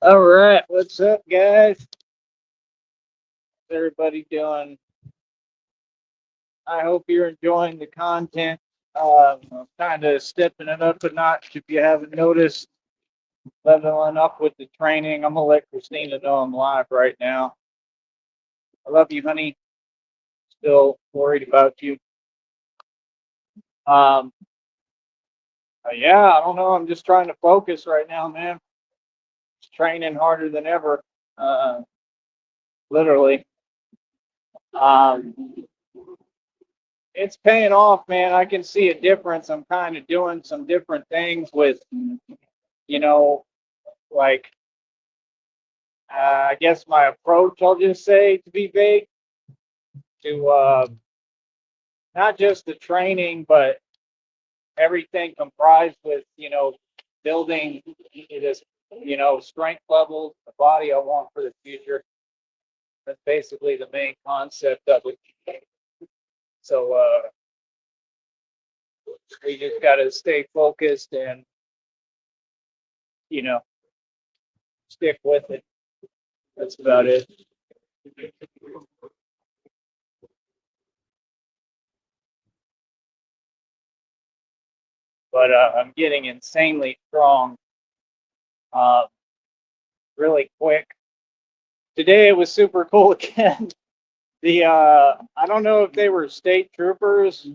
All right, what's up, guys? How's everybody doing? I hope you're enjoying the content. I'm kind of stepping it up a notch. If you haven't noticed, leveling up with the training. I'm gonna let Christina know I'm live right now. I love you, honey. Still worried about you. Um, yeah, I don't know. I'm just trying to focus right now, man. Just training harder than ever. Uh, Literally. Um, it's paying off, man. I can see a difference. I'm kind of doing some different things with, you know, like I guess my approach, I'll just say, to be vague, to not just the training, but everything comprised with, building this, strength levels, the body I want for the future. That's basically the main concept of it. So we just got to stay focused and, you know, stick with it. That's about it. But I'm getting insanely strong, uh, really quick. Today it was super cool again. The I don't know if they were state troopers,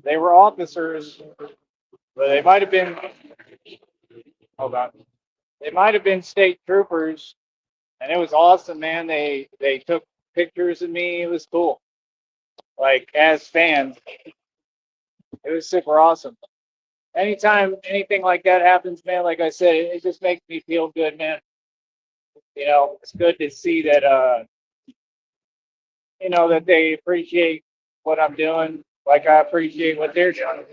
they were officers, but they might have been. Hold on, they might have been state troopers, and it was awesome, man. They took pictures of me. It was cool. Like as fans, it was super awesome. Anytime anything like that happens, man, like I said, it just makes me feel good, man. It's good to see that that they appreciate what I'm doing, like I appreciate what they're doing.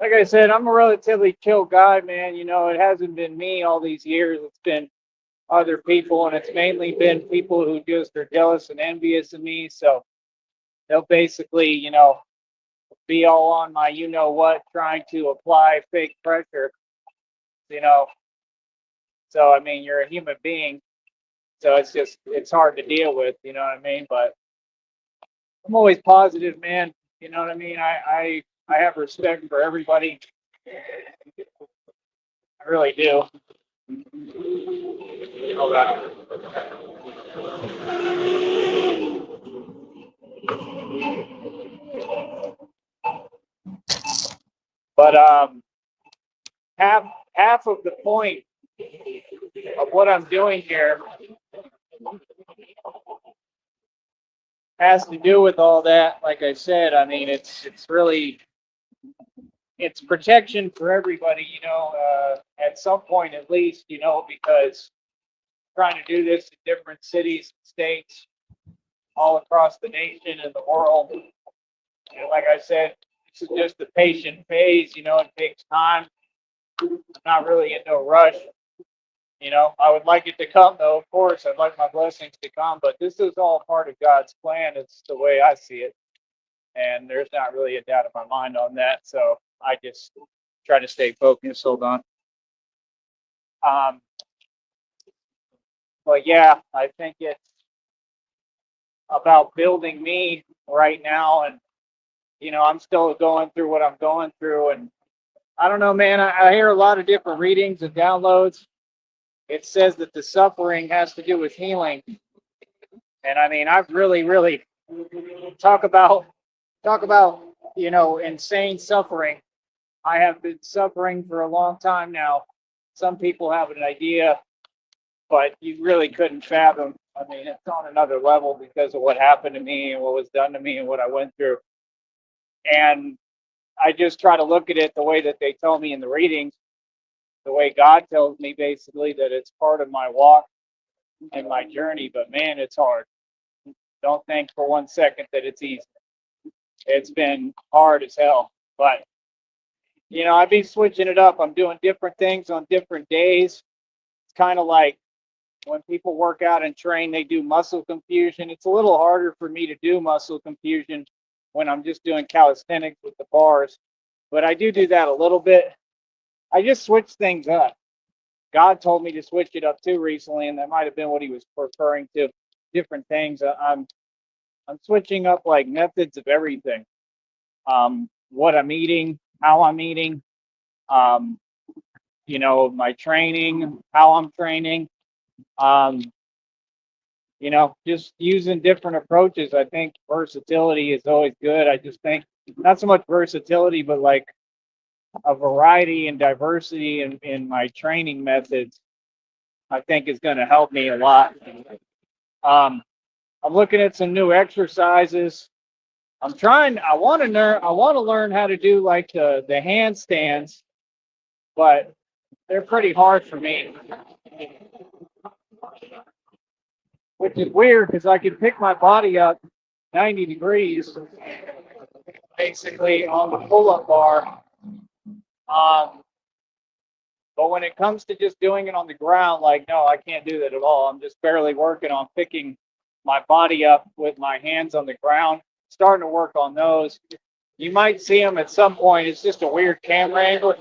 Like I said, I'm a relatively chill guy, man. It hasn't been me all these years. It's been other people, and it's mainly been people who just are jealous and envious of me. So they'll basically, be all on my you know what, trying to apply fake pressure, you know. So I mean, you're a human being, so it's hard to deal with, you know what I mean? But I'm always positive, man. You know what I mean? I have respect for everybody. I really do. Hold on. But half half of the point of what I'm doing here has to do with all that. Like I said, I mean, it's really it's protection for everybody. At some point at least, because I'm trying to do this in different cities and states all across the nation and the world. Like I said, this is just the patient phase. It takes time. I'm not really in no rush. I would like it to come, though. Of course, I'd like my blessings to come, but this is all part of God's plan. It's the way I see it, and there's not really a doubt in my mind on that. So I just try to stay focused. Hold on. Um, but yeah, I think it's about building me right now, and I'm still going through what I'm going through, and I don't know, man. I hear a lot of different readings and downloads. It says that the suffering has to do with healing, and I mean, I've really, really talk about talk about insane suffering. I have been suffering for a long time now. Some people have an idea, but you really couldn't fathom. I mean, it's on another level because of what happened to me and what was done to me and what I went through. And I just try to look at it the way that they tell me in the readings, the way God tells me basically that it's part of my walk and my journey. But man, it's hard. Don't think for 1 second that it's easy. It's been hard as hell. But I'd be switching it up. I'm doing different things on different days. It's kind of like when people work out and train, they do muscle confusion. It's a little harder for me to do muscle confusion when I'm just doing calisthenics with the bars, but I do that a little bit. I just switched things up. God told me to switch it up too recently, and that might have been what he was referring to. Different things. I'm switching up like methods of everything. What I'm eating, how I'm eating, um, my training, how I'm training. Um, just using different approaches. I think versatility is always good. I just think not so much versatility, but like a variety and diversity in my training methods, I think is going to help me a lot. Um, I'm looking at some new exercises. I want to learn how to do like the handstands, but they're pretty hard for me, which is weird because I can pick my body up 90 degrees basically on the pull-up bar. Um, but when it comes to just doing it on the ground, like, no, I can't do that at all. I'm just barely working on picking my body up with my hands on the ground, starting to work on those. You might see them at some point. It's just a weird camera angle.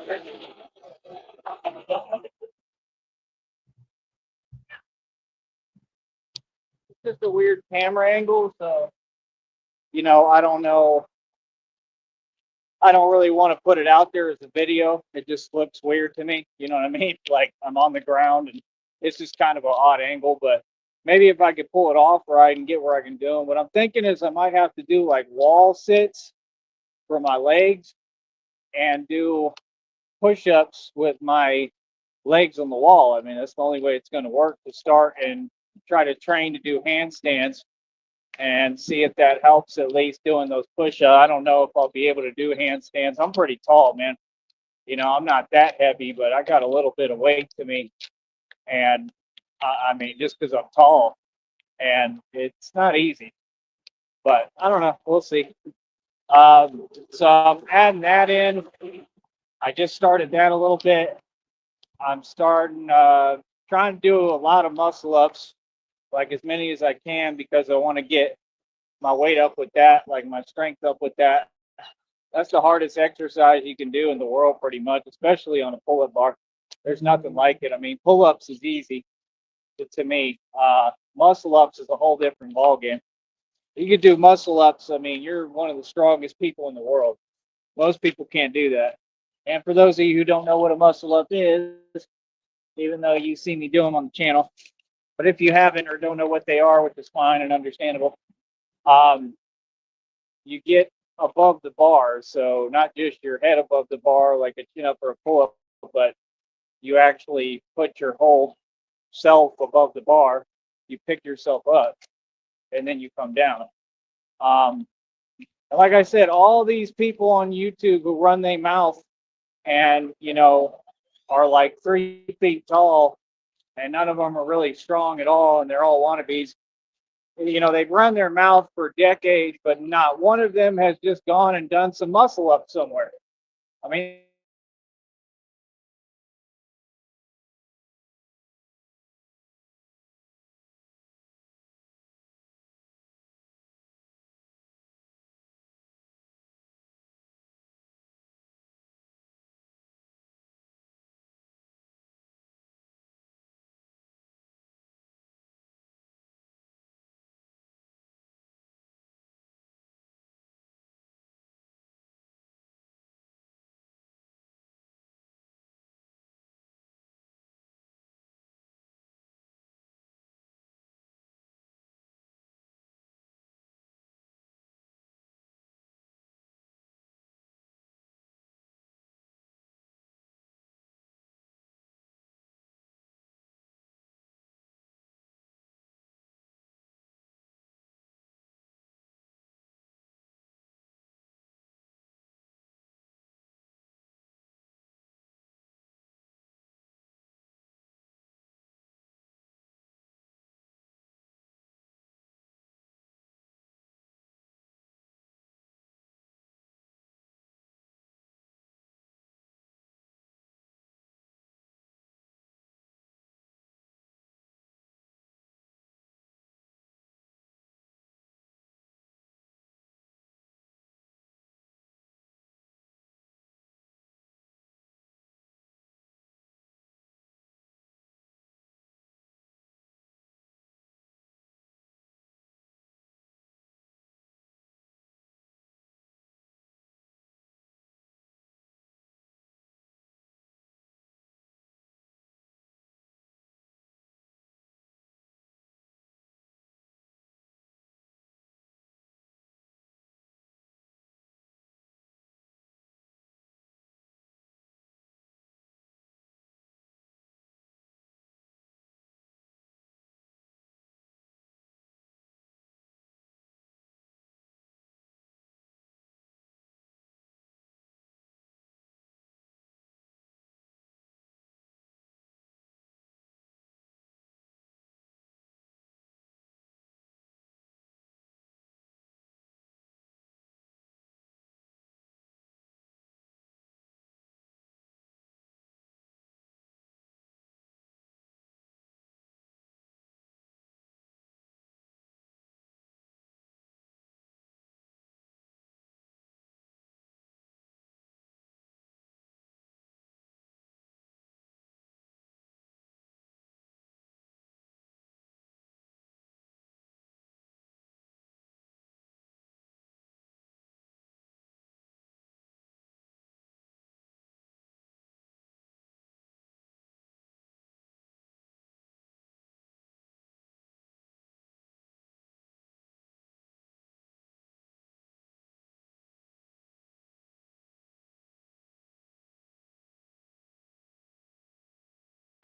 It's just a weird camera angle. So, I don't know. I don't really want to put it out there as a video. It just looks weird to me. You know what I mean? Like I'm on the ground and it's just kind of an odd angle, but maybe if I could pull it off right and get where I can do them. What I'm thinking is I might have to do like wall sits for my legs and do push-ups with my legs on the wall. I mean, that's the only way it's going to work to start and try to train to do handstands and see if that helps at least doing those push-ups. I don't know if I'll be able to do handstands. I'm pretty tall, man. I'm not that heavy, but I got a little bit of weight to me. And I mean, just because I'm tall and it's not easy, but I don't know. We'll see. So I'm adding that in. I just started that a little bit. I'm starting, trying to do a lot of muscle ups, like as many as I can, because I want to get my weight up with that, like my strength up with that. That's the hardest exercise you can do in the world, pretty much, especially on a pull-up bar. There's nothing like it. I mean, pull-ups is easy to me. Muscle ups is a whole different ballgame. You could do muscle ups. I mean, you're one of the strongest people in the world. Most people can't do that. And for those of you who don't know what a muscle up is, even though you see me do them on the channel, but if you haven't or don't know what they are, which is fine and understandable, um, you get above the bar. So not just your head above the bar like a chin up or a pull up, but you actually put your whole self above the bar. You pick yourself up and then you come down. Um, and like I said, all these people on YouTube who run their mouth and, are like 3 feet tall and none of them are really strong at all and they're all wannabes. They've run their mouth for decades, but not one of them has just gone and done some muscle up somewhere. I mean,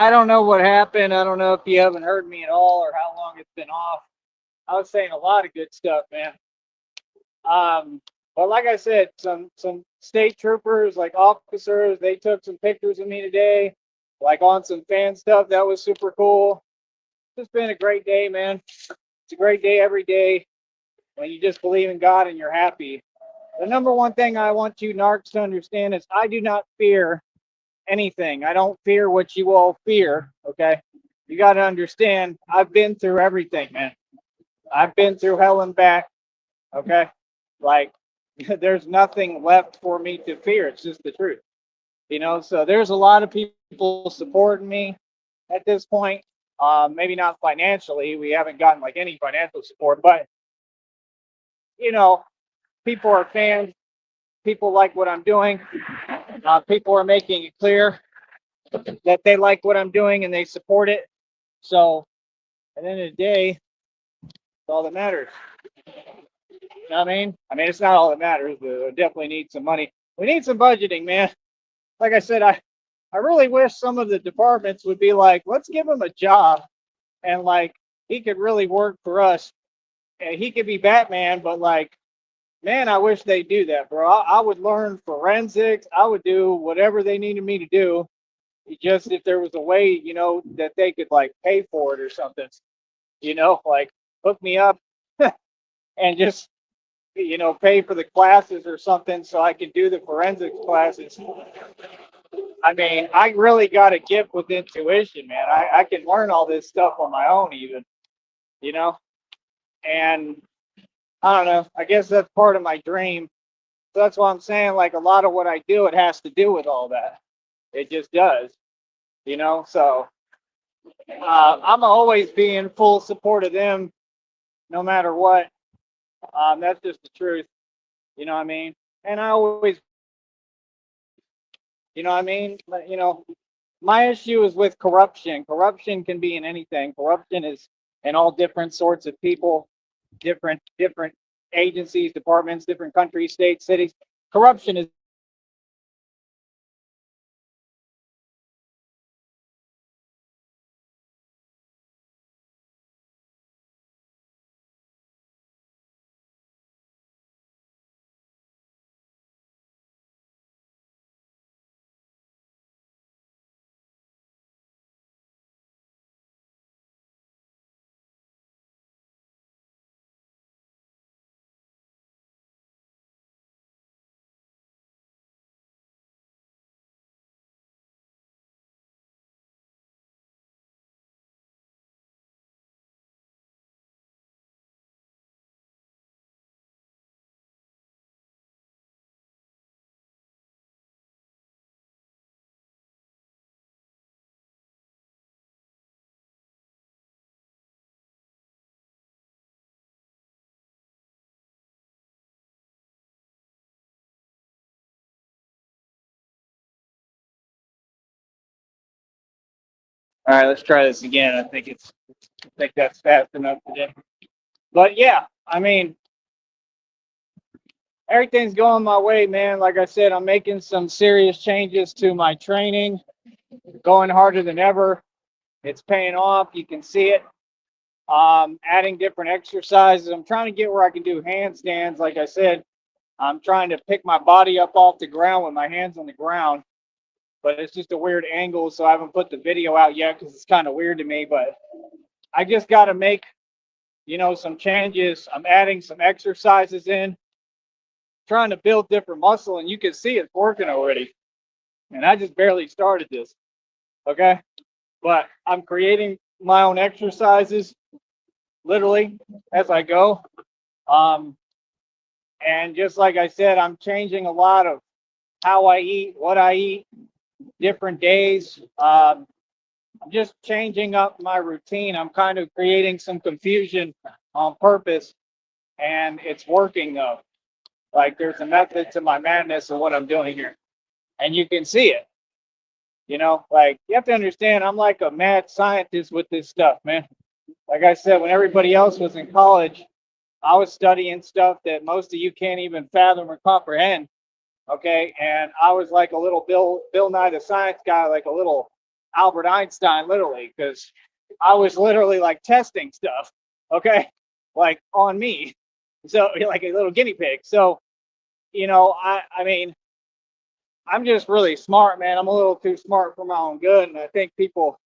I don't know what happened. I don't know if you haven't heard me at all or how long it's been off. I was saying a lot of good stuff, man. But like I said, some state troopers, like officers, they took some pictures of me today, like on some fan stuff. That was super cool. It's been a great day, man. It's a great day every day when you just believe in God and you're happy. The number one thing I want you narcs to understand is I do not fear anything. I don't fear what you all fear. Okay. You got to understand, I've been through everything, man. I've been through hell and back. Okay. Like, there's nothing left for me to fear. It's just the truth. So there's a lot of people supporting me at this point. Maybe not financially. We haven't gotten like any financial support, but, you know, people are fans. People like what I'm doing. People are making it clear that they like what I'm doing and they support it. So at the end of the day, it's all that matters. You know what I mean? It's not all that matters, but we definitely need some money. We need some budgeting, man. Like I said, I really wish some of the departments would be like, let's give him a job and like he could really work for us. And he could be Batman, but like, man, I wish they do that, bro. I would learn forensics. I would do whatever they needed me to do. Just if there was a way, that they could like pay for it or something, like hook me up and just, pay for the classes or something so I can do the forensics classes. I really got a gift with intuition, man. I can learn all this stuff on my own, even, you know, and I don't know. I guess that's part of my dream. So that's why I'm saying, like, a lot of what I do, it has to do with all that. It just does, So I'm always be in full support of them, no matter what. That's just the truth. You know what I mean? And I always, you know what I mean? But, my issue is with corruption. Corruption can be in anything. Corruption is in all different sorts of people, different agencies, departments, different countries, states, cities. Corruption is all right. Let's try this again. I think that's fast enough today. But yeah, everything's going my way, man. Like I said, I'm making some serious changes to my training, going harder than ever. It's paying off. You can see it. Adding different exercises. I'm trying to get where I can do handstands. Like I said, I'm trying to pick my body up off the ground with my hands on the ground, but it's just a weird angle, so I haven't put the video out yet because it's kind of weird to me. But I just got to make, some changes. I'm adding some exercises in, trying to build different muscle, and you can see it's working already. And I just barely started this, okay? But I'm creating my own exercises, literally, as I go. And just like I said, I'm changing a lot of how I eat, what I eat, different days. I'm just changing up my routine. I'm kind of creating some confusion on purpose, and it's working though. Like there's a method to my madness of what I'm doing here, and you can see it. Like you have to understand, I'm like a mad scientist with this stuff, man. Like I said, when everybody else was in college, I was studying stuff that most of you can't even fathom or comprehend. Okay, and I was like a little Bill Nye the Science Guy, like a little Albert Einstein, literally, because I was literally like testing stuff, okay, like on me. So like a little guinea pig. So, I mean, I'm just really smart, man. I'm a little too smart for my own good. And I think people,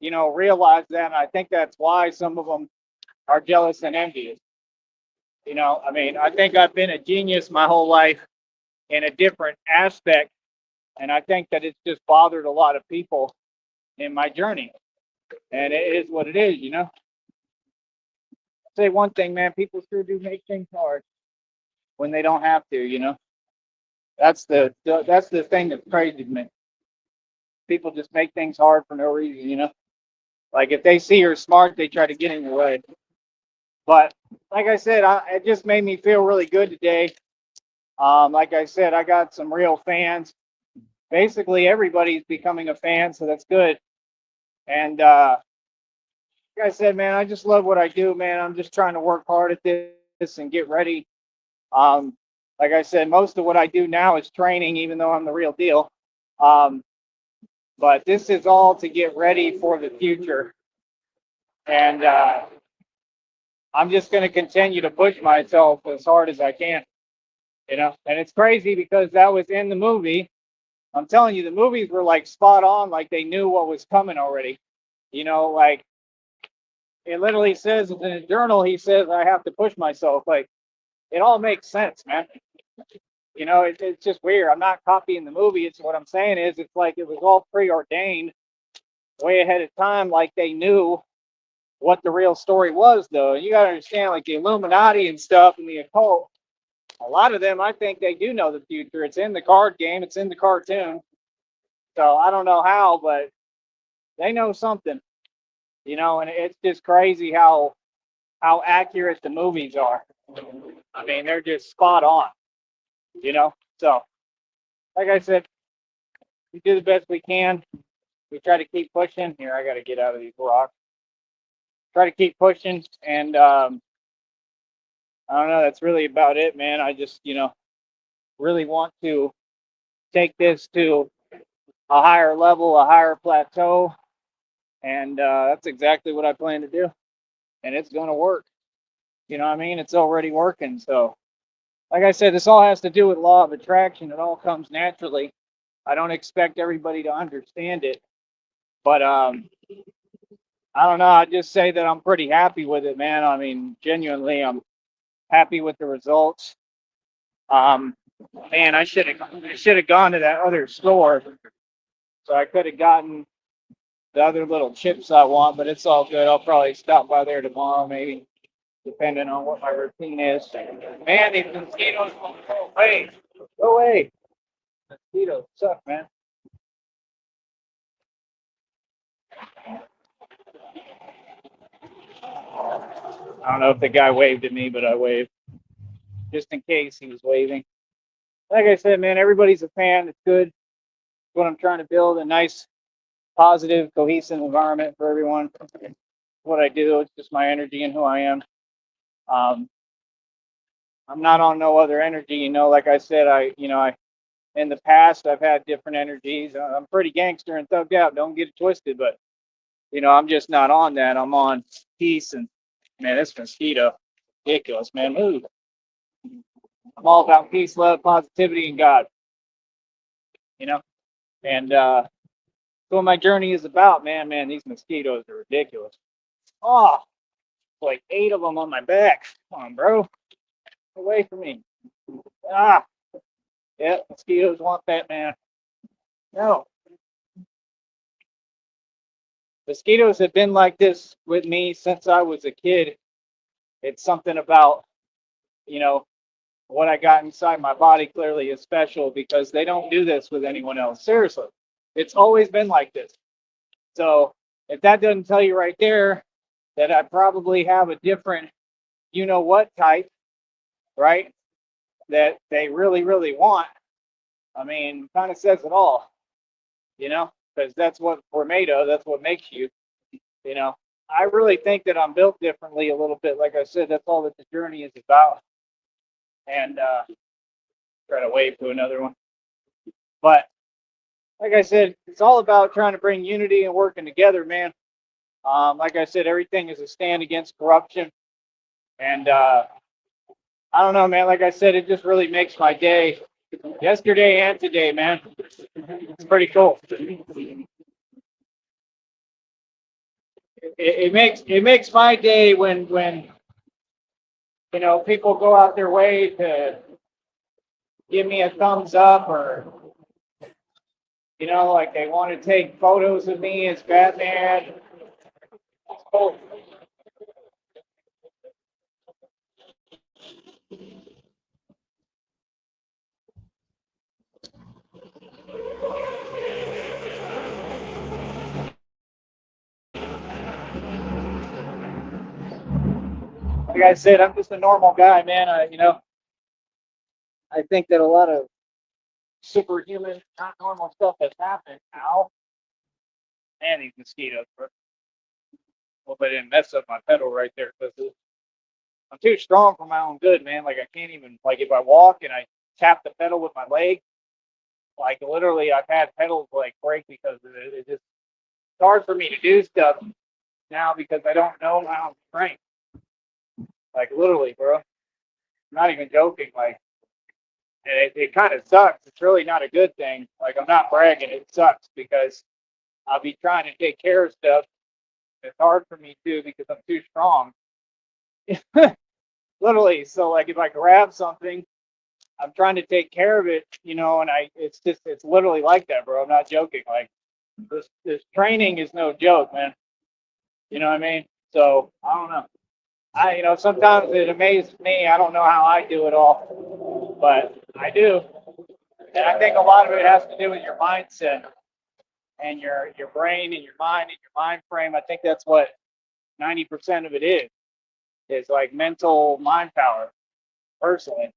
realize that. And I think that's why some of them are jealous and envious. I mean, I think I've been a genius my whole life in a different aspect. And I think that it's just bothered a lot of people in my journey. And it is what it is. Say one thing, man, people sure do make things hard when they don't have to. That's the thing that's crazy to me. People just make things hard for no reason. Like if they see you're smart, they try to get in your way. But like I said, it just made me feel really good today. Like I said, I got some real fans. Basically, everybody's becoming a fan, so that's good. And like I said, man, I just love what I do, man. I'm just trying to work hard at this and get ready. Um, like I said, most of what I do now is training, even though I'm the real deal. Um, but this is all to get ready for the future. And I'm just going to continue to push myself as hard as I can. And it's crazy because that was in the movie. I'm telling you, the movies were like spot on, like they knew what was coming already. Like it literally says in the journal, he says, I have to push myself. Like it all makes sense, man. It's just weird. I'm not copying the movie. It's what I'm saying is it's like it was all preordained way ahead of time, like they knew what the real story was, though. You got to understand, like the Illuminati and stuff and the occult, a lot of them, I think they do know the future. It's in the card game, it's in the cartoon. So I don't know how, but they know something. And it's just crazy how accurate the movies are. I mean, they're just spot on. So, like I said, we do the best we can. We try to keep pushing. Here, I got to get out of these rocks. Try to keep pushing, and I don't know. That's really about it, man. I just, really want to take this to a higher level, a higher plateau, and that's exactly what I plan to do. And it's going to work. You know what I mean? It's already working. So, like I said, this all has to do with law of attraction. It all comes naturally. I don't expect everybody to understand it, but I don't know. I just say that I'm pretty happy with it, man. I mean, genuinely, I'm happy with the results. Um, Man, I should have gone to that other store, so I could have gotten the other little chips I want, but it's all good. I'll probably stop by there tomorrow, maybe, depending on what my routine is. Man, these mosquitoes won't go away. Go away. Mosquitoes suck, man. I don't know if the guy waved at me, but I waved just in case he was waving. Like I said, man, everybody's a fan. It's good. It's what I'm trying to build, a nice, positive, cohesive environment for everyone. What I do, it's just my energy and who I am. Um, I'm not on no other energy. Like I said, I in the past I've had different energies. I'm pretty gangster and thugged out. Don't get it twisted, but I'm just not on that. I'm on peace and man, this mosquito, ridiculous, man. Move. I'm all about peace, love, positivity, and God. You know, and what my journey is about, man. Man, these mosquitoes are ridiculous. Oh, like 8 of them on my back. Come on, bro, away from me. Ah, yeah, mosquitoes want that, man. No, mosquitoes have been like this with me since I was a kid. It's something about, you know, what I got inside my body clearly is special because they don't do this with anyone else. Seriously, it's always been like this. So if that doesn't tell you right there that I probably have a different, what type, right? That they really, really want. I mean, kind of says it all, because that's what we're made of. That's what makes you, you know. I really think that I'm built differently a little bit. Like I said, that's all that the journey is about. And try to wave to another one. But like I said, it's all about trying to bring unity and working together, man. Like I said, everything is a stand against corruption. And I don't know, man. Like I said, it just really makes my day, yesterday and today, man. It's pretty cool. It makes my day when people go out their way to give me a thumbs up, or like they want to take photos of me as Batman. It's cool. Like I said, I'm just a normal guy, man. I think that a lot of superhuman, not normal stuff has happened. Ow, man, these mosquitoes, bro. Hope I didn't mess up my pedal right there, because I'm too strong for my own good, man. Like I can't even, like, if I walk and I tap the pedal with my leg, like literally I've had pedals like break because of it. It's hard for me to do stuff now because I don't know how to crank. Like literally, bro. I'm not even joking. Like, and it kind of sucks. It's really not a good thing. Like, I'm not bragging. It sucks because I'll be trying to take care of stuff. It's hard for me too because I'm too strong. Literally. So like if I grab something, I'm trying to take care of it, and it's literally like that, bro. I'm not joking. Like this training is no joke, man. You know what I mean? So I don't know. Sometimes it amazes me. I don't know how I do it all, but I do. And I think a lot of it has to do with your mindset and your brain and your mind and your mind frame. I think that's what 90% of it is like mental mind power. Personally,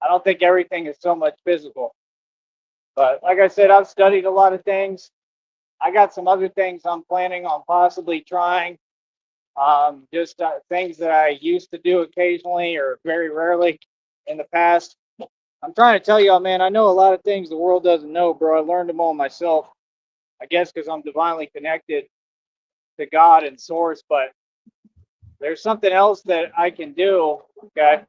I don't think everything is so much physical. But like I said, I've studied a lot of things. I got some other things I'm planning on possibly trying. Just things that I used to do occasionally or very rarely in the past. I'm trying to tell y'all, man, I know a lot of things the world doesn't know, bro. I learned them all myself. I guess because I'm divinely connected to God and Source, but there's something else that I can do. Okay.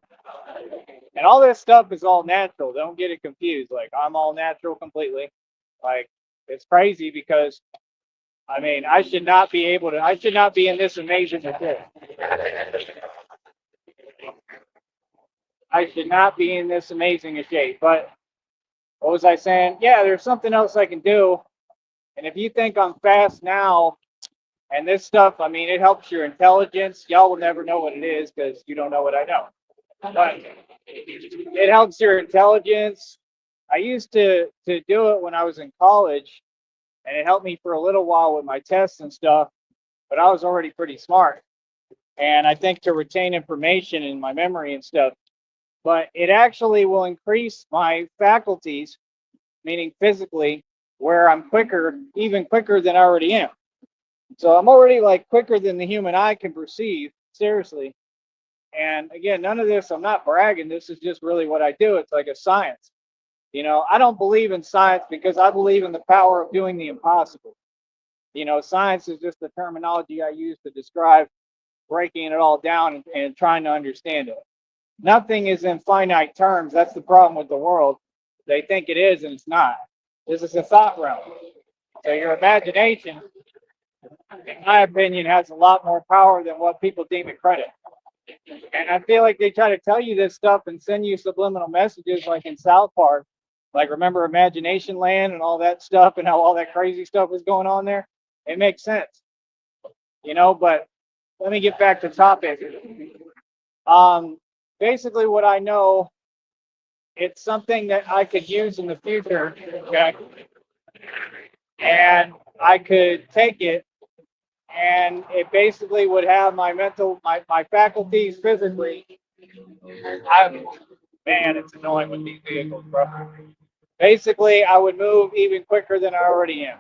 And all this stuff is all natural. Don't get it confused. Like, I'm all natural completely. Like, it's crazy because, I mean, I should not be in this amazing shape. I should not be in this amazing a shape. But what was I saying? Yeah, there's something else I can do. And if you think I'm fast now, and this stuff, I mean, it helps your intelligence. Y'all will never know what it is because you don't know what I know. But it helps your intelligence. I used to do it when I was in college, and it helped me for a little while with my tests and stuff. But I was already pretty smart, and I think to retain information in my memory and stuff. But it actually will increase my faculties, meaning physically, where I'm quicker, even quicker than I already am. So I'm already like quicker than the human eye can perceive, seriously. And again, none of this, I'm not bragging. This is just really what I do. It's like a science. I don't believe in science because I believe in the power of doing the impossible. Science is just the terminology I use to describe breaking it all down and trying to understand it. Nothing is in finite terms. That's the problem with the world. They think it is, and it's not. This is a thought realm. So your imagination, in my opinion, has a lot more power than what people deem it credit. And I feel like they try to tell you this stuff and send you subliminal messages like in South Park. Like, remember Imagination Land and all that stuff and how all that crazy stuff was going on there? It makes sense, but let me get back to topic. Um, Basically, what I know, it's something that I could use in the future, okay? And I could take it, and it basically would have my faculties physically. I'm, man, it's annoying with these vehicles, bro. Basically, I would move even quicker than I already am,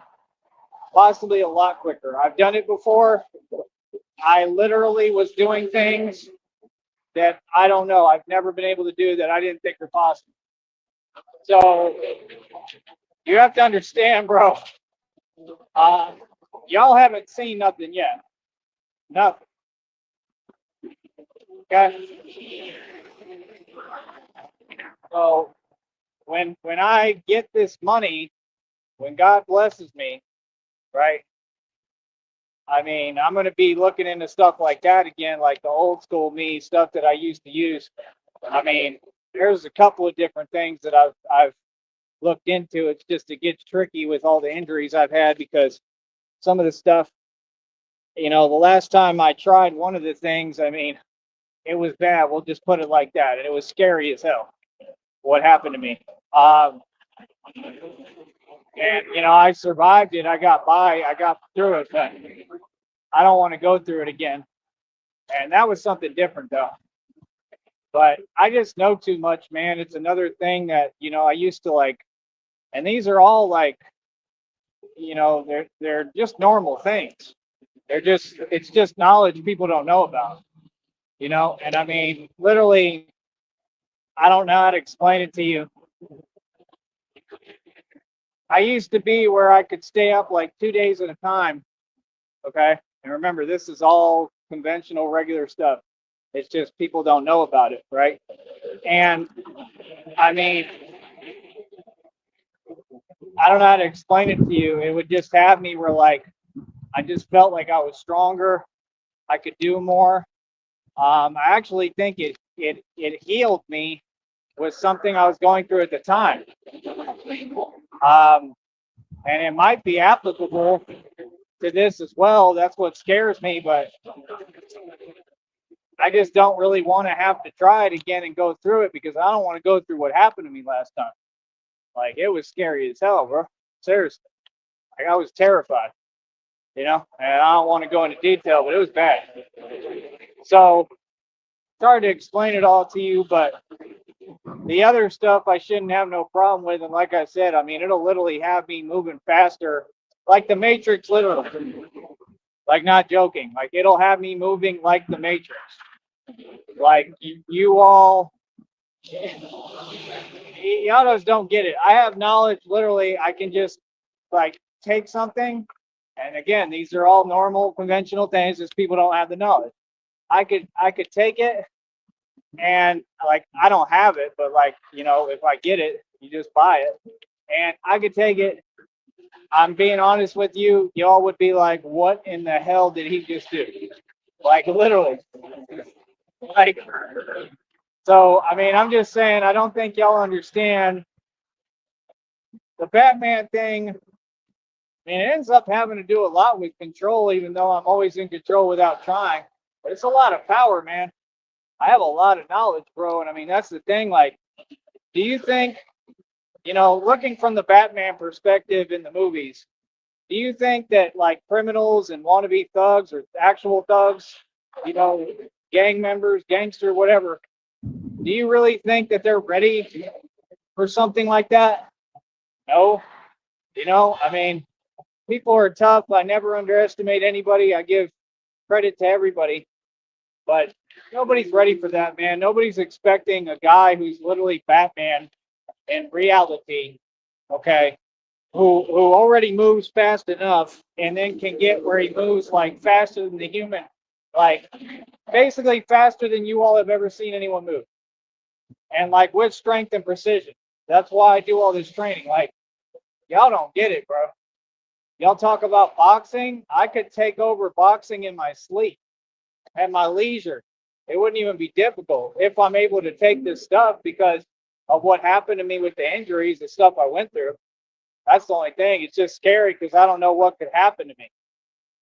possibly a lot quicker. I've done it before. I literally was doing things that I don't know. I've never been able to do that I didn't think were possible. So You have to understand, bro. Uh, y'all haven't seen nothing yet. Nothing. Okay. So when I get this money, when God blesses me, right? I mean, I'm gonna be looking into stuff like that again, like the old school me stuff that I used to use. I mean, there's a couple of different things that I've looked into. It's just it gets tricky with all the injuries I've had because some of the stuff, the last time I tried one of the things, I mean, it was bad. We'll just put it like that, and it was scary as hell. What happened to me? Um, and I survived it. I got by. I got through it, but I don't want to go through it again. And that was something different, though. But I just know too much, man. It's another thing that I used to like, and these are all like, they're just normal things. It's just knowledge people don't know about, And I mean, literally, I don't know how to explain it to you. I used to be where I could stay up like 2 days at a time. Okay. And remember, this is all conventional, regular stuff. It's just people don't know about it, right? And I mean, I don't know how to explain it to you. It would just have me where like I just felt like I was stronger. I could do more. I actually think it healed me with something I was going through at the time. And it might be applicable to this as well. That's what scares me, but I just don't really want to have to try it again and go through it because I don't want to go through what happened to me last time. Like it was scary as hell, bro. Seriously. Like I was terrified, and I don't want to go into detail, but it was bad. So sorry to explain it all to you, but the other stuff I shouldn't have no problem with. And like I said, I mean, it'll literally have me moving faster, like the Matrix, literally. Like not joking. Like it'll have me moving like the Matrix. Like you all, y'all just don't get it. I have knowledge. Literally, I can just like take something, and again, these are all normal, conventional things. Just people don't have the knowledge. I could take it, and like I don't have it, but like if I get it, you just buy it, and I could take it. I'm being honest with you. Y'all would be like, "What in the hell did he just do?" Like literally, like. So I mean, I'm just saying. I don't think y'all understand the Batman thing. I mean, it ends up having to do a lot with control, even though I'm always in control without trying. But it's a lot of power, man. I have a lot of knowledge, bro. And I mean, that's the thing. Like, do you think, looking from the Batman perspective in the movies, do you think that like criminals and wannabe thugs or actual thugs, gang members, gangster, whatever, do you really think that they're ready for something like that? No. I mean, people are tough. I never underestimate anybody. I give credit to everybody, but nobody's ready for that, man. Nobody's expecting a guy who's literally Batman in reality, okay, who already moves fast enough and then can get where he moves like faster than the human, like basically faster than you all have ever seen anyone move, and like with strength and precision. That's why I do all this training. Like y'all don't get it, bro. Y'all talk about boxing. I could take over boxing in my sleep at my leisure. It wouldn't even be difficult if I'm able to take this stuff because of what happened to me with the injuries and stuff I went through. That's the only thing. It's just scary because I don't know what could happen to me.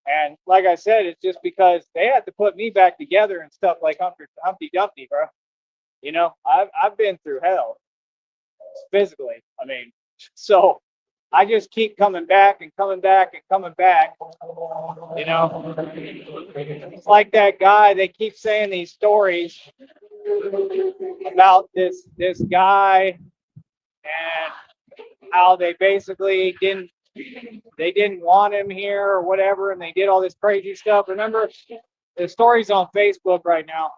And like I said, it's just because they had to put me back together and stuff like Humpty Dumpty, bro. I've been through hell physically. I mean, so I just keep coming back and coming back and coming back. It's like that guy. They keep saying these stories about this guy and how they basically didn't want him here or whatever, and they did all this crazy stuff. Remember, the story's on Facebook right now,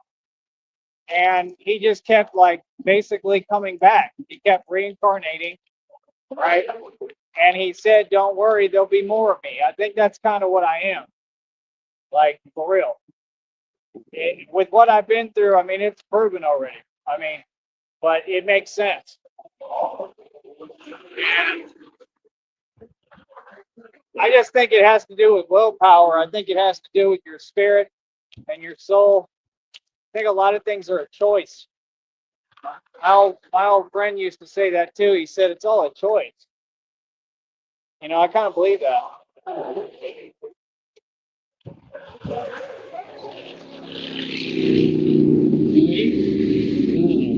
and he just kept like basically coming back. He kept reincarnating, right? And he said, "Don't worry, there'll be more of me." I think that's kind of what I am, like for real. With what I've been through, I mean, it's proven already. I mean, but it makes sense. And I just think it has to do with willpower. I think it has to do with your spirit and your soul. I think a lot of things are a choice. My old friend used to say that too. He said it's all a choice. You know, I kind of believe that.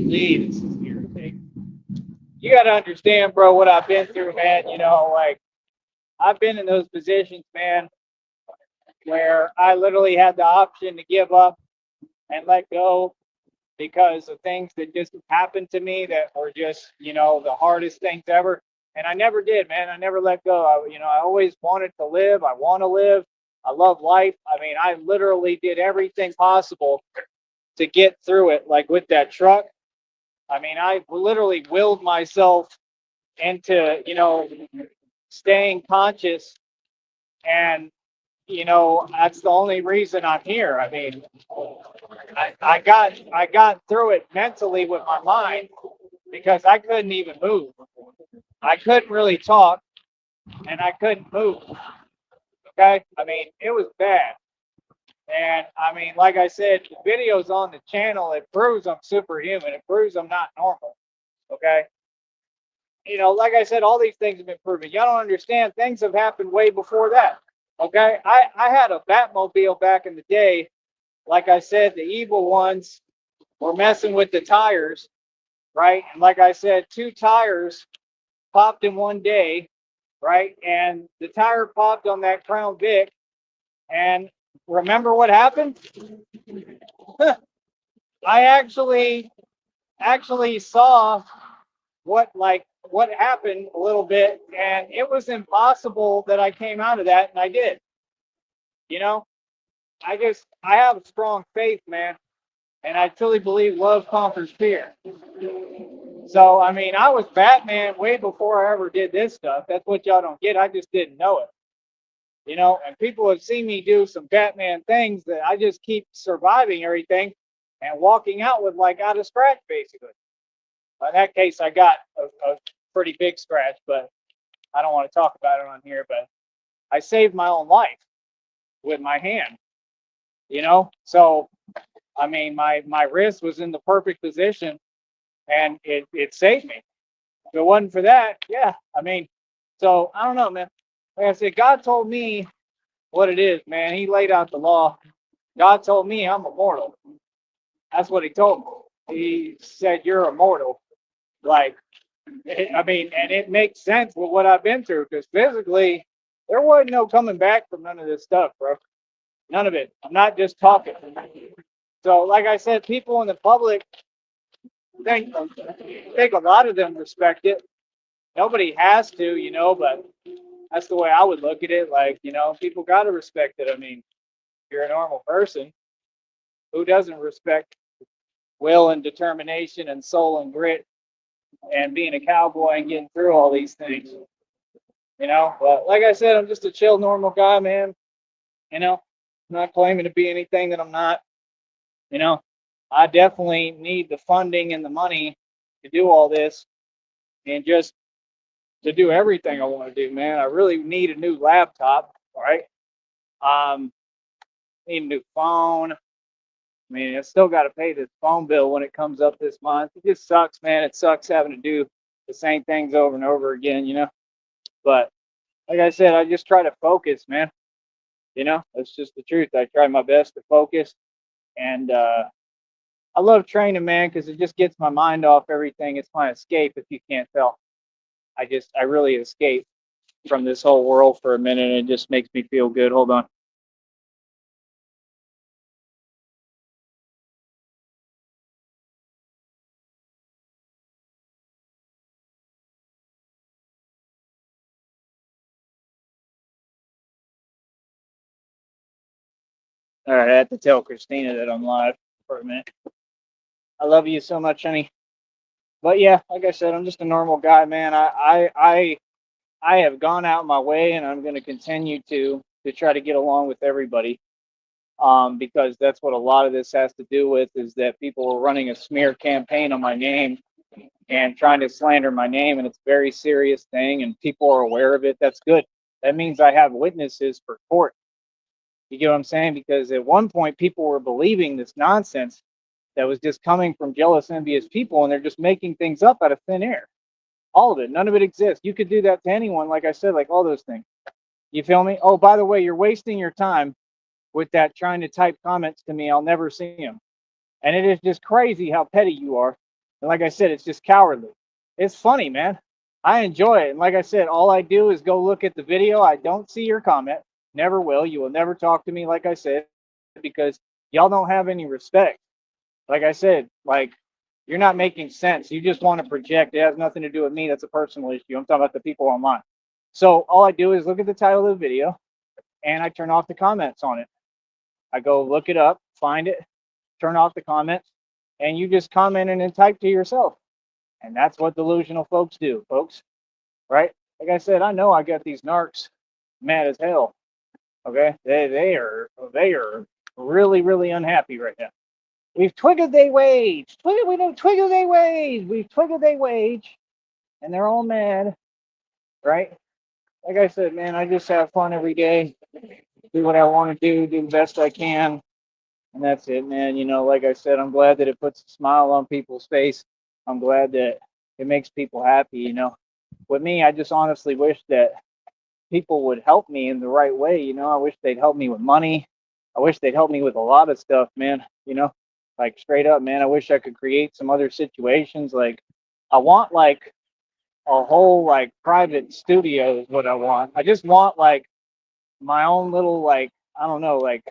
This is irritating. You got to understand, bro, what I've been through, man. You know, like I've been in those positions, man, where I literally had the option to give up and let go because of things that just happened to me that were just, you know, the hardest things ever. And I never did, man. I never let go. I always wanted to live. I want to live. I love life. I mean, I literally did everything possible to get through it. Like with that truck, I mean, I literally willed myself into, staying conscious. And, that's the only reason I'm here. I mean, I got through it mentally with my mind because I couldn't even move. I couldn't really talk and I couldn't move. Okay. I mean, it was bad. And I mean, like I said, the videos on the channel, it proves I'm superhuman. It proves I'm not normal. Okay. Like I said, all these things have been proven. Y'all don't understand. Things have happened way before that. Okay. I had a Batmobile back in the day. Like I said, the evil ones were messing with the tires, right? And like I said, two tires popped in one day, right? And the tire popped on that Crown Vic. And remember what happened? I actually saw what happened a little bit, and it was impossible that I came out of that, and I did. You know, I have a strong faith, man, and I truly believe love conquers fear. So I mean, I was Batman way before I ever did this stuff. That's what y'all don't get. I just didn't know it. And people have seen me do some Batman things that I just keep surviving everything and walking out with like out of scratch basically. In that case, I got a pretty big scratch, but I don't want to talk about it on here. But I saved my own life with my hand. So I mean, my wrist was in the perfect position, and it saved me. If it wasn't for that, yeah, I mean, so I don't know, man. Like I said, God told me what it is, man. He laid out the law. God told me I'm immortal. That's what he told me. He said you're immortal. Like, I mean, and it makes sense with what I've been through because physically, there wasn't no coming back from none of this stuff, bro. None of it. I'm not just talking. So, like I said, people in the public think a lot of them respect it. Nobody has to, but that's the way I would look at it. Like, people got to respect it. I mean, if you're a normal person, who doesn't respect will and determination and soul and grit and being a cowboy and getting through all these things? But like I said, I'm just a chill, normal guy, man. I'm not claiming to be anything that I'm not. You know, I definitely need the funding and the money to do all this and just to do everything I want to do, man. I really need a new laptop, all right? Need a new phone. I mean, I still got to pay this phone bill when it comes up this month. It just sucks, man. It sucks having to do the same things over and over again. But like I said, I just try to focus, man. That's just the truth. I try my best to focus, and I love training, man, because it just gets my mind off everything. It's my escape, if you can't tell. I really escape from this whole world for a minute, and it just makes me feel good. Hold on. All right, I have to tell Christina that I'm live for a minute. I love you so much, honey. But yeah, like I said, I'm just a normal guy, man. I have gone out my way, and I'm going to continue to try to get along with everybody. Because that's what a lot of this has to do with, is that people are running a smear campaign on my name and trying to slander my name, and it's a very serious thing, and people are aware of it. That's good. That means I have witnesses for court. You get what I'm saying? Because at one point, people were believing this nonsense that was just coming from jealous, envious people, and they're just making things up out of thin air. All of it, none of it exists. You could do that to anyone, like I said, like all those things. You feel me? Oh, by the way, you're wasting your time with that trying to type comments to me. I'll never see them. And it is just crazy how petty you are. And like I said, it's just cowardly. It's funny, man. I enjoy it. And like I said, all I do is go look at the video. I don't see your comment. Never will. You will never talk to me, like I said, because y'all don't have any respect. Like I said, like, you're not making sense. You just want to project. It has nothing to do with me. That's a personal issue. I'm talking about the people online. So all I do is look at the title of the video and I turn off the comments on it. I go look it up, find it, turn off the comments, and you just comment and then type to yourself. And that's what delusional folks do, folks. Right? Like I said, I know I got these narcs mad as hell. Okay, they are really really unhappy right now. We've twiggled they wage. Twiggle, we don't twiggle they wage. We've twiggled they wage, and they're all mad, right? Like I said, man, I just have fun every day. Do what I want to do the best I can, and that's it, man. You know, like I said, I'm glad that it puts a smile on people's face. I'm glad that it makes people happy. You know, with me, I just honestly wish that people would help me in the right way. You know, I wish they'd help me with money. I wish they'd help me with a lot of stuff, man. You know, like straight up, man. I wish I could create some other situations. Like, I want like a whole like private studio is what I want. I just want like my own little like, I don't know, like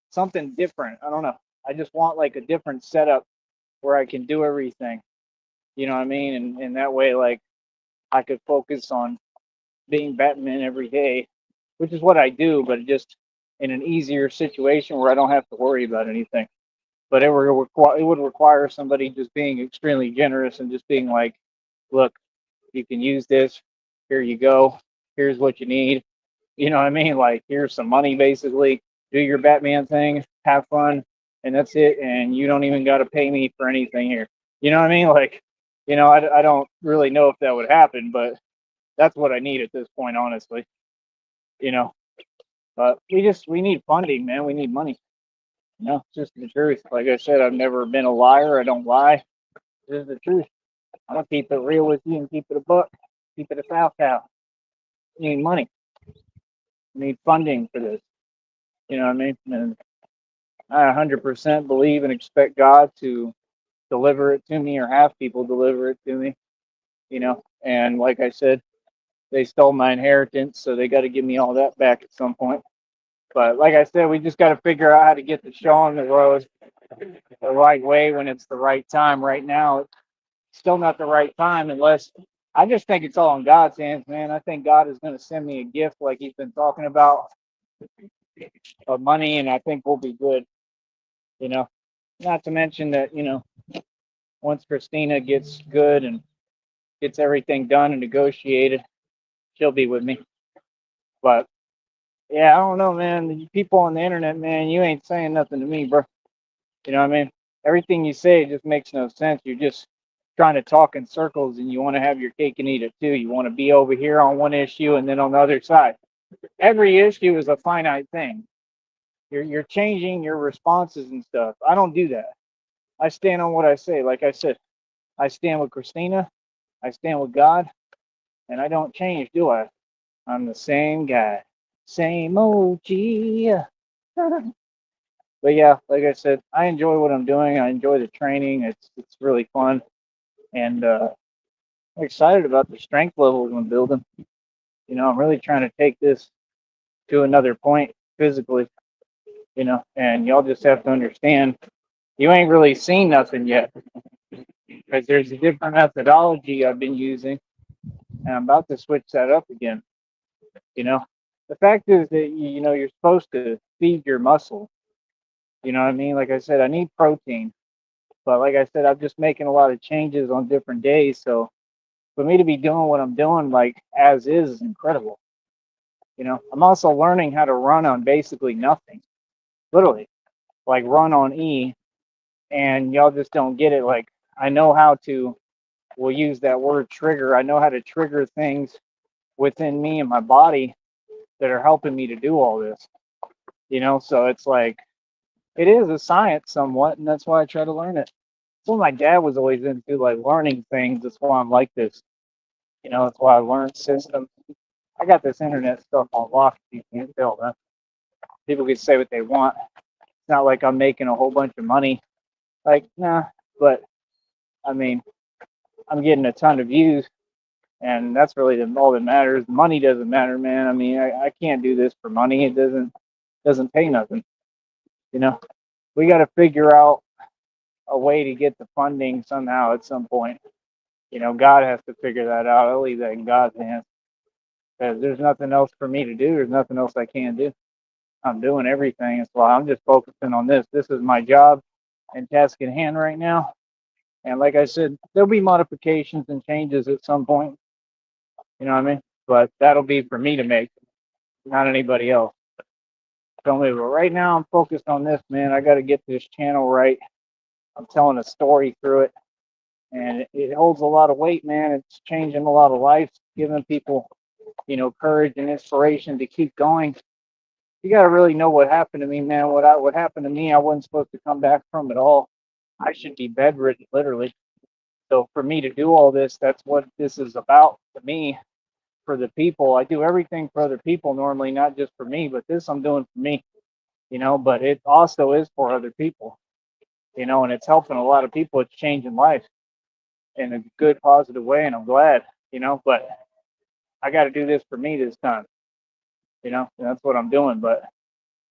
something different. I don't know. I just want like a different setup where I can do everything. You know what I mean? And that way, like, I could focus on being Batman every day, which is what I do, but just in an easier situation where I don't have to worry about anything. But it would require somebody just being extremely generous and just being like, look, you can use this. Here you go. Here's what you need. You know what I mean? Like, here's some money, basically. Do your Batman thing, have fun, and that's it. And you don't even got to pay me for anything here. You know what I mean? Like, I don't really know if that would happen, but that's what I need at this point, honestly. You know, but we need funding, man. We need money. It's just the truth. Like I said, I've never been a liar. I don't lie. This is the truth. I'm gonna keep it real with you and keep it a buck. Keep it a cow. You need money. You need funding for this. You know what I mean? And I 100% believe and expect God to deliver it to me or have people deliver it to me. And like I said, they stole my inheritance, so they got to give me all that back at some point. But like I said, we just got to figure out how to get the show on the road the right way when it's the right time. Right now, it's still not the right time unless I just think it's all in God's hands, man. I think God is going to send me a gift like He's been talking about of money, and I think we'll be good. You know, not to mention that once Christina gets good and gets everything done and negotiated, she'll be with me. But yeah, I don't know, man. The people on the internet, man, you ain't saying nothing to me, bro. You know what I mean? Everything you say just makes no sense. You're just trying to talk in circles and you want to have your cake and eat it too. You want to be over here on one issue and then on the other side. Every issue is a finite thing. You're changing your responses and stuff. I don't do that. I stand on what I say. Like I said, I stand with Christina. I stand with God, and I don't change, do I? I'm the same guy, same OG. But yeah, like I said, I enjoy what I'm doing. I enjoy the training. It's really fun, and I'm excited about the strength levels I'm building. I'm really trying to take this to another point physically. And y'all just have to understand, you ain't really seen nothing yet, because there's a different methodology I've been using, and I'm about to switch that up again. You know, the fact is that you're supposed to feed your muscle. You know what I mean? Like I said, I need protein. But like I said, I'm just making a lot of changes on different days. So for me to be doing what I'm doing, like as is incredible. I'm also learning how to run on basically nothing, literally, like run on E. And y'all just don't get it. Like I know how to, we'll use that word trigger. I know how to trigger things within me and my body that are helping me to do all this. So it's like it is a science somewhat, and that's why I try to learn it. So my dad was always into like learning things. That's why I'm like this. That's why I learned systems. I got this internet stuff on lock. You can't tell that. People can say what they want. It's not like I'm making a whole bunch of money. Like, nah, but I mean, I'm getting a ton of views, and that's really all that matters. Money doesn't matter, man. I mean, I can't do this for money. It doesn't pay nothing. You know, we got to figure out a way to get the funding somehow at some point. God has to figure that out. I'll leave that in God's hands. Because there's nothing else for me to do. There's nothing else I can do. I'm doing everything. That's why I'm just focusing on this. This is my job and task at hand right now. And like I said, there'll be modifications and changes at some point. You know what I mean? But that'll be for me to make, not anybody else. Don't leave it. Right now, I'm focused on this, man. I got to get this channel right. I'm telling a story through it, and it holds a lot of weight, man. It's changing a lot of lives, giving people, courage and inspiration to keep going. You got to really know what happened to me, man. What happened to me, I wasn't supposed to come back from at all. I should be bedridden, literally. So for me to do all this, that's what this is about to me, for the people. I do everything for other people normally, not just for me, but this I'm doing for me, but it also is for other people, and it's helping a lot of people. It's changing lives in a good, positive way, and I'm glad, but I got to do this for me this time, and that's what I'm doing. But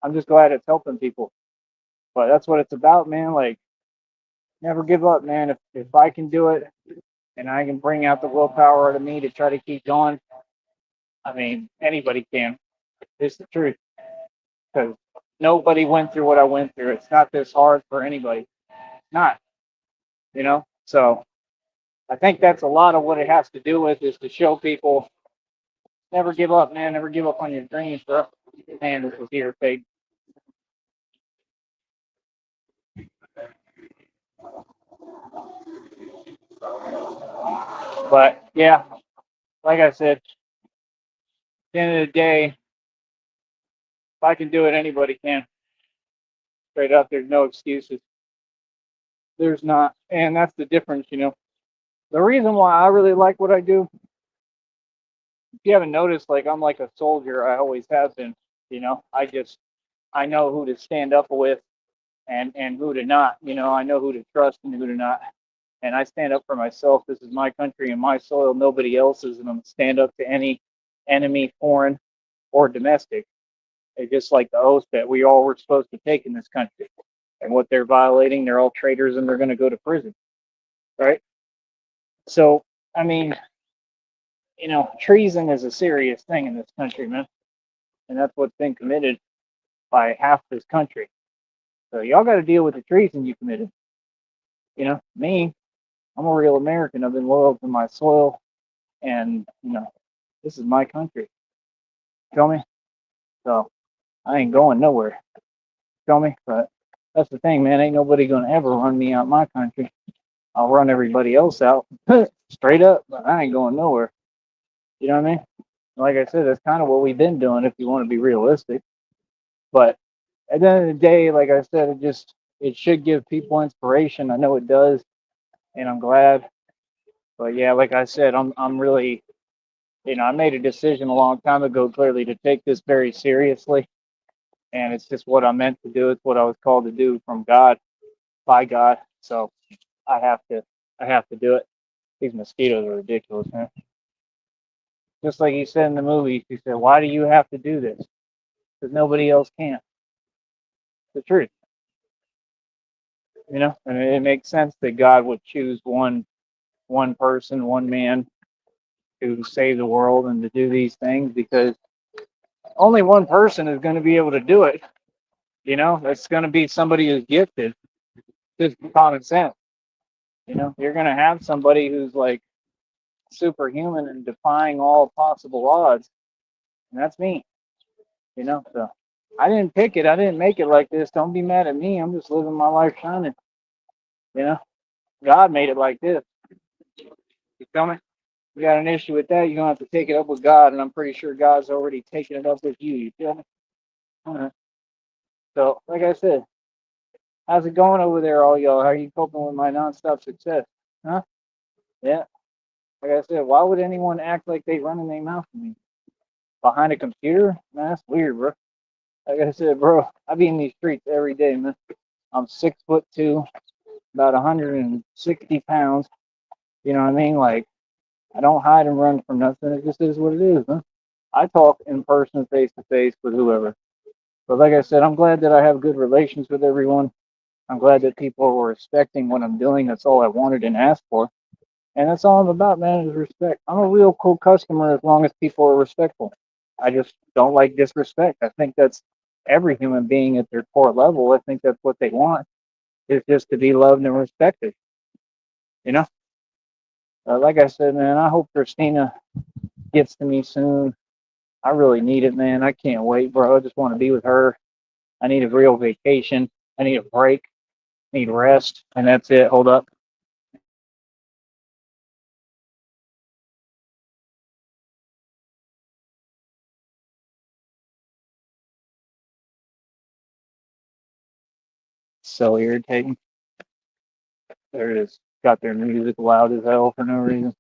I'm just glad it's helping people. But that's what it's about, man. Like, never give up, man. If I can do it and I can bring out the willpower out of me to try to keep going, I mean, anybody can. It's the truth. Because nobody went through what I went through. It's not this hard for anybody. Not, So I think that's a lot of what it has to do with, is to show people never give up, man. Never give up on your dreams, bro. Man, this was here, fake. But yeah, like I said, at the end of the day, if I can do it, anybody can. Straight up, there's no excuses. There's not. And that's the difference. The reason why I really like what I do, if you haven't noticed, like I'm like a soldier. I always have been. I know who to stand up with and who to not. I know who to trust and who to not. And I stand up for myself. This is my country and my soil, nobody else's, and I'm gonna stand up to any enemy, foreign or domestic. It's just like the oath that we all were supposed to take in this country. And what they're violating, they're all traitors and they're going to go to prison, right? So, I mean, treason is a serious thing in this country, man. And that's what's been committed by half this country. So y'all got to deal with the treason you committed. Me, I'm a real American. I've been loyal to my soil, and this is my country. Feel me? So I ain't going nowhere. Feel me? But that's the thing, man. Ain't nobody gonna ever run me out my country. I'll run everybody else out straight up, but I ain't going nowhere. You know what I mean? Like I said, that's kind of what we've been doing if you want to be realistic. But at the end of the day, like I said, it should give people inspiration. I know it does, and I'm glad. But yeah, like I said, I'm really, I made a decision a long time ago, clearly, to take this very seriously, and it's just what I meant to do. It's what I was called to do from God, by God. So I have to, I have to do it. These mosquitoes are ridiculous, man. Just like he said in the movie, he said, "Why do you have to do this? Because nobody else can." It's the truth, and it makes sense that God would choose one person, one man, to save the world and to do these things, because only one person is going to be able to do it. That's going to be somebody who's gifted. Just common sense. You know, you're gonna have somebody who's like superhuman and defying all possible odds, and that's me. You know, so I didn't pick it. I didn't make it like this. Don't be mad at me. I'm just living my life shining. You know, God made it like this. You feel me? You got an issue with that, you're gonna have to take it up with God, and I'm pretty sure God's already taken it up with you. You feel me? All right. So, like I said, how's it going over there, all y'all? How are you coping with my nonstop success? Huh? Yeah. Like I said, why would anyone act like they running their mouth to me behind a computer? Man, that's weird, bro. Like I said, bro, I be in these streets every day, man. I'm 6'2", about 160 pounds. You know what I mean? Like, I don't hide and run from nothing. It just is what it is, man. I talk in person, face to face with whoever. But like I said, I'm glad that I have good relations with everyone. I'm glad that people are respecting what I'm doing. That's all I wanted and asked for. And that's all I'm about, man, is respect. I'm a real cool customer as long as people are respectful. I just don't like disrespect. I think that's every human being at their core level. I think that's what they want, is just to be loved and respected. You know? Like I said, man, I hope Christina gets to me soon. I really need it, man. I can't wait, bro. I just want to be with her. I need a real vacation. I need a break. I need rest. And that's it. Hold up. So irritating. There it is. Got their music loud as hell for no reason.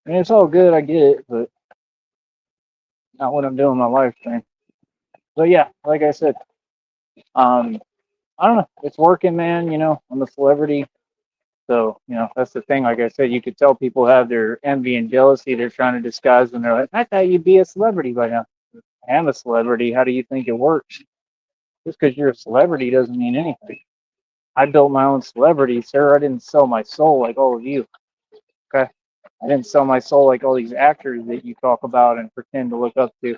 I mean, it's all good. I get it, but not what I'm doing in my life, man. But yeah, like I said, um, I don't know. It's working, man. You know, I'm a celebrity. So, you know, that's the thing. Like I said, you could tell people have their envy and jealousy. They're trying to disguise when they're like, I thought you'd be a celebrity by now. I am a celebrity. How do you think it works? Just because you're a celebrity doesn't mean anything. I built my own celebrity, sir. I didn't sell my soul like all of you. Okay. I didn't sell my soul like all these actors that you talk about and pretend to look up to.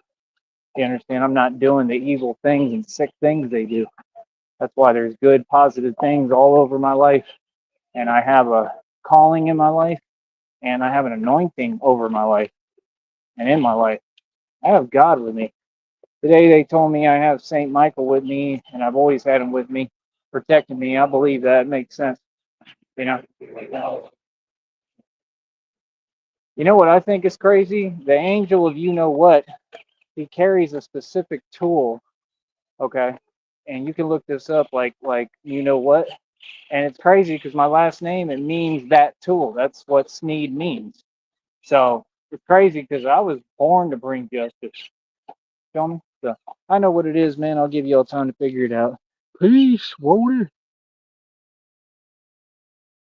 You understand? I'm not doing the evil things and sick things they do. That's why there's good, positive things all over my life. And I have a calling in my life, and I have an anointing over my life and in my life. I have God with me. Today they told me I have Saint Michael with me, and I've always had him with me, protecting me. I believe that. It makes sense. You know. You know what I think is crazy? The angel of you know what, he carries a specific tool, okay? And you can look this up like you know what? And it's crazy because my last name, it means that tool. That's what Sneed means. So it's crazy because I was born to bring justice. Feel me? So I know what it is, man. I'll give you all time to figure it out. Peace, Wody.